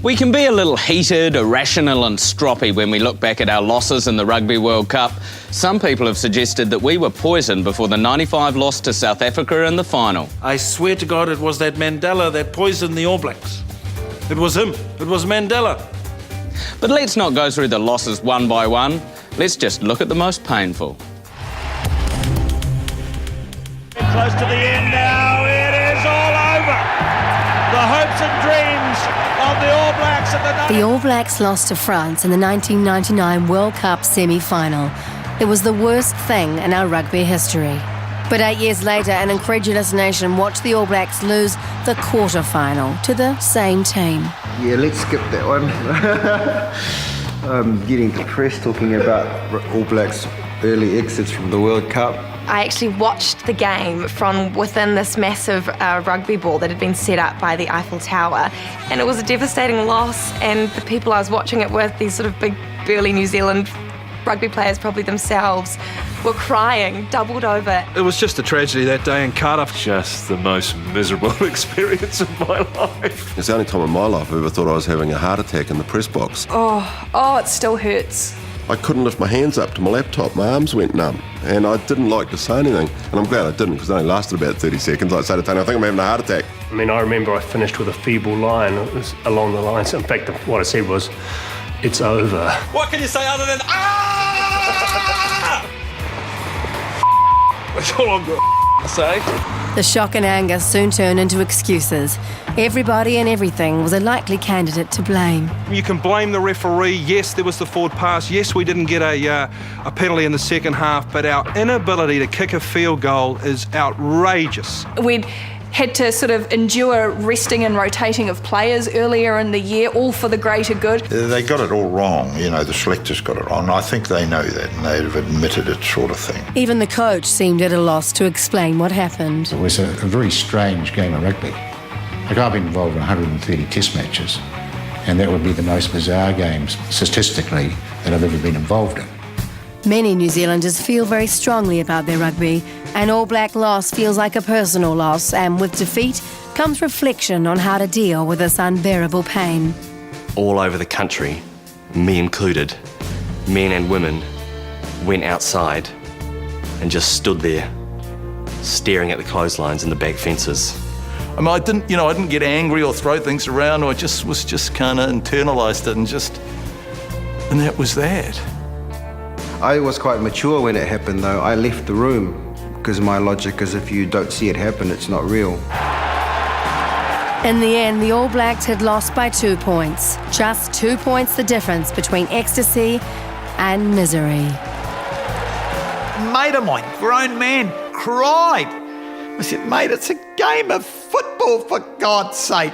We can be a little heated, irrational and stroppy when we look back at our losses in the Rugby World Cup. Some people have suggested that we were poisoned before the 95 loss to South Africa in the final. I swear to God it was that Mandela that poisoned the All Blacks. It was him. It was Mandela. But let's not go through the losses one by one. Let's just look at the most painful. Close to the end now. It is all over. The hopes and dreams of the All Blacks at The All Blacks lost to France in the 1999 World Cup semi-final. It was the worst thing in our rugby history. But 8 years later, an incredulous nation watched the All Blacks lose the quarter-final to the same team. Yeah, let's skip that one. I'm getting depressed talking about All Blacks' early exits from the World Cup. I actually watched the game from within this massive rugby ball that had been set up by the Eiffel Tower, and it was a devastating loss, and the people I was watching it with, these sort of big burly New Zealand rugby players probably themselves, were crying, doubled over. It was just a tragedy that day in Cardiff. Just the most miserable experience of my life. It's the only time in my life I ever thought I was having a heart attack in the press box. Oh, it still hurts. I couldn't lift my hands up to my laptop. My arms went numb, and I didn't like to say anything. And I'm glad I didn't, because it only lasted about 30 seconds. I said to Tony, I think I'm having a heart attack. I mean, I remember I finished with a feeble line. It was along the lines. In fact, what I said was, "It's over." What can you say other than That's all I'm going to say. The shock and anger soon turned into excuses. Everybody and everything was a likely candidate to blame. You can blame the referee. Yes, there was the forward pass. Yes, we didn't get a penalty in the second half, but our inability to kick a field goal is outrageous. We'd had to sort of endure resting and rotating of players earlier in the year, all for the greater good. They got it all wrong, the selectors got it wrong. I think they know that, and they've admitted it, sort of thing. Even the coach seemed at a loss to explain what happened. It was a very strange game of rugby. Like, I've been involved in 130 test matches, and that would be the most bizarre games, statistically, that I've ever been involved in. Many New Zealanders feel very strongly about their rugby. An All Black loss feels like a personal loss, and with defeat comes reflection on how to deal with this unbearable pain. All over the country, me included, men and women, went outside and just stood there, staring at the clotheslines and the back fences. I mean, I didn't get angry or throw things around. I was just kind of internalised it, and that was that. I was quite mature when it happened, though. I left the room because my logic is if you don't see it happen, it's not real. In the end, the All Blacks had lost by 2 points. Just 2 points the difference between ecstasy and misery. A mate of mine, grown man, cried. I said, mate, it's a game of football, for God's sake.